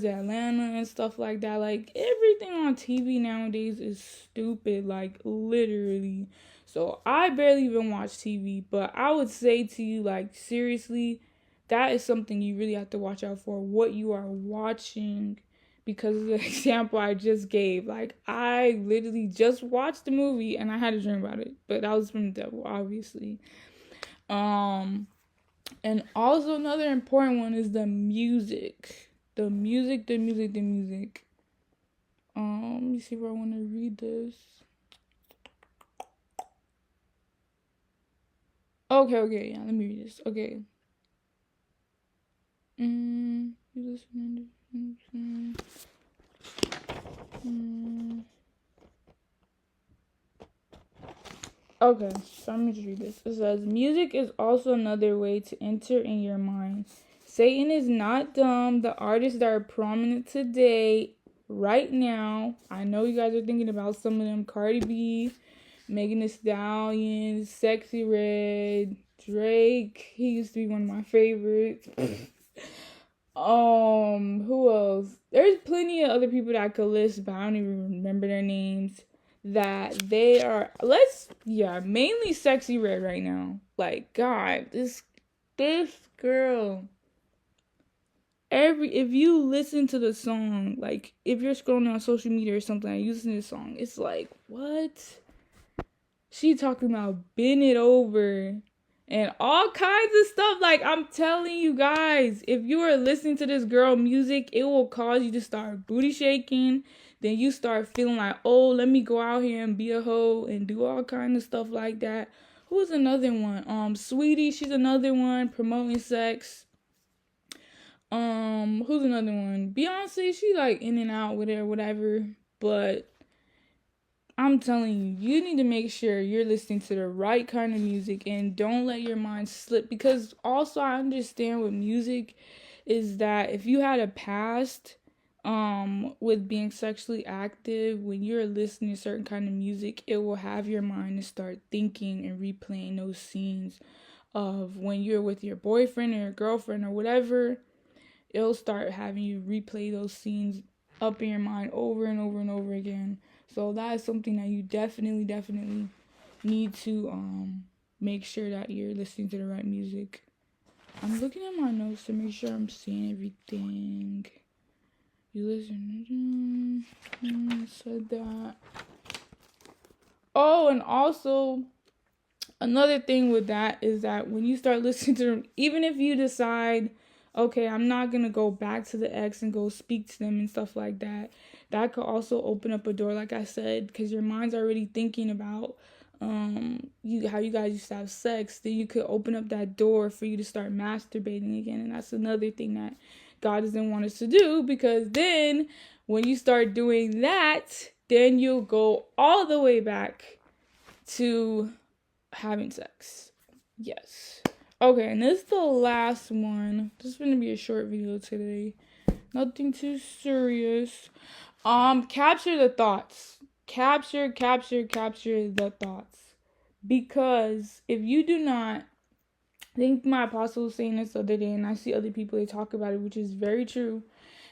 Housewives of Atlanta and stuff like that. Like, everything on TV nowadays is stupid, like, literally. So I barely even watch TV, but I would say to you, like, seriously, that is something you really have to watch out for, what you are watching, because of the example I just gave. Like, I literally just watched the movie and I had a dream about it, but that was from the devil, obviously. Um, and also another important one is the music. The music. Let me see if I want to read this. Okay, yeah, let me read this. Okay. You listening to Okay, so let me just read this. It says, music is also another way to enter in your mind. Satan is not dumb. The artists that are prominent today, right now, I know you guys are thinking about some of them. Cardi B, Megan Thee Stallion, Sexy Red, Drake. He used to be one of my favorites. Who else? There's plenty of other people that I could list, but I don't even remember their names. That they are, mainly Sexy Red right now. Like, God, this girl. If you listen to the song, like, if you're scrolling on social media or something and you listen to the song, it's like, what? She talking about bend it over and all kinds of stuff. Like, I'm telling you guys, if you are listening to this girl music, it will cause you to start booty shaking. Then you start feeling like, oh, let me go out here and be a hoe and do all kind of stuff like that. Who's another one? Sweetie, she's another one promoting sex. Who's another one? Beyonce, she like in and out with it or whatever. But I'm telling you, you need to make sure you're listening to the right kind of music and don't let your mind slip. Because also, I understand with music is that if you had a past with being sexually active, when you're listening to certain kind of music, it will have your mind to start thinking and replaying those scenes of when you're with your boyfriend or your girlfriend or whatever. It'll start having you replay those scenes up in your mind over and over and over again. So that is something that you definitely need to make sure that you're listening to the right music. I'm looking at my notes to make sure I'm seeing everything. You listen. Said that. Oh, and also another thing with that is that when you start listening to them, even if you decide, okay, I'm not going to go back to the ex and go speak to them and stuff like that, that could also open up a door, like I said, because your mind's already thinking about how you guys used to have sex. Then you could open up that door for you to start masturbating again. And that's another thing that God doesn't want us to do, because then when you start doing that, then you'll go all the way back to having sex. Yes. Okay, and this is the last one. This is gonna be a short video today. Nothing too serious. Capture the thoughts. Capture the thoughts. Because if you do not, I think my apostle was saying this the other day, and I see other people, they talk about it, which is very true.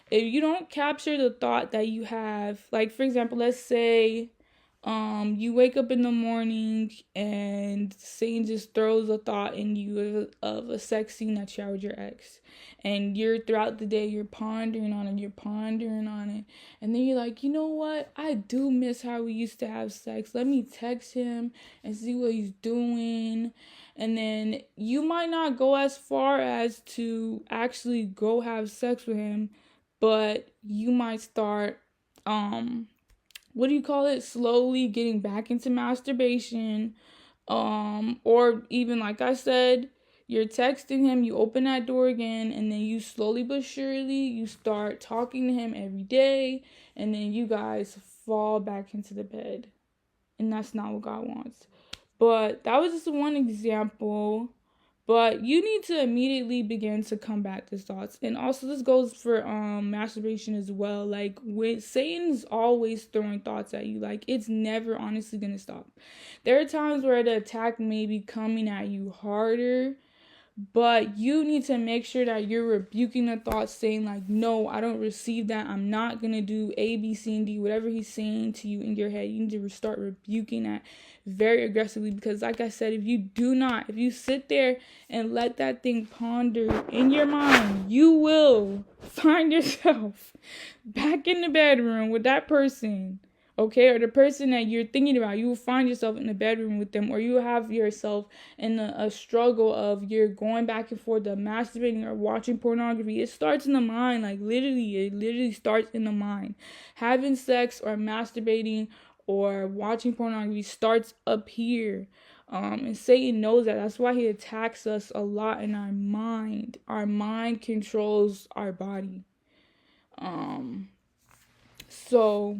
If you don't capture the thought that you have, like, for example, let's say you wake up in the morning and Satan just throws a thought in you of a sex scene that you had with your ex, and you're throughout the day you're pondering on it, and then you're like, you know what, I do miss how we used to have sex. Let me text him and see what he's doing. And then you might not go as far as to actually go have sex with him, but you might start what do you call it, slowly getting back into masturbation, or even, like I said, you're texting him, you open that door again, and then you slowly but surely you start talking to him every day, and then you guys fall back into the bed, and that's not what God wants. But that was just one example. But you need to immediately begin to combat these thoughts. And also this goes for masturbation as well. Like, when Satan's always throwing thoughts at you, like, it's never honestly gonna stop. There are times where the attack may be coming at you harder, But you need to make sure that you're rebuking the thoughts, saying like, no, I don't receive that. I'm not going to do A, B, C, and D, whatever he's saying to you in your head. You need to start rebuking that very aggressively, because like I said, if you sit there and let that thing ponder in your mind, you will find yourself back in the bedroom with that person. Okay, or the person that you're thinking about, you will find yourself in the bedroom with them, or you will have yourself in a struggle of you're going back and forth of masturbating or watching pornography. It starts in the mind, like it literally starts in the mind. Having sex or masturbating or watching pornography starts up here. And Satan knows that. That's why he attacks us a lot in our mind. Our mind controls our body. So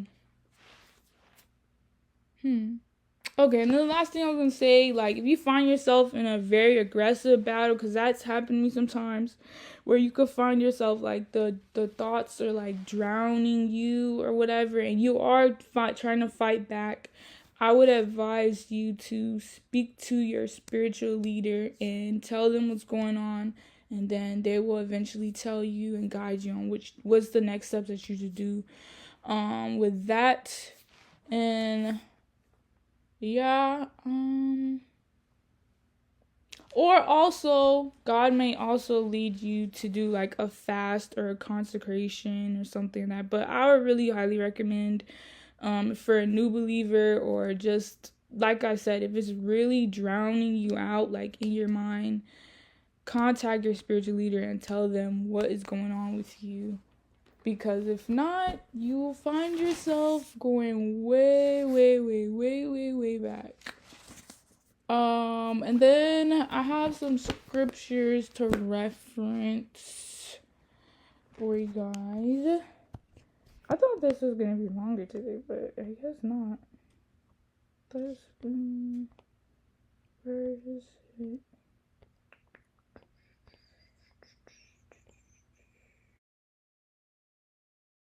Okay, and then the last thing I was gonna say, like, if you find yourself in a very aggressive battle, because that's happened to me sometimes, where you could find yourself like the thoughts are like drowning you or whatever, and you are trying to fight back, I would advise you to speak to your spiritual leader and tell them what's going on, and then they will eventually tell you and guide you on what's the next steps that you should do. With that, and yeah, or also God may also lead you to do like a fast or a consecration or something like that. But I would really highly recommend for a new believer, or just like I said, if it's really drowning you out like in your mind, contact your spiritual leader and tell them what is going on with you. Because if not, you will find yourself going way, way, way, way, way, way back. And then I have some scriptures to reference for you guys. I thought this was gonna be longer today, but I guess not. Where is it?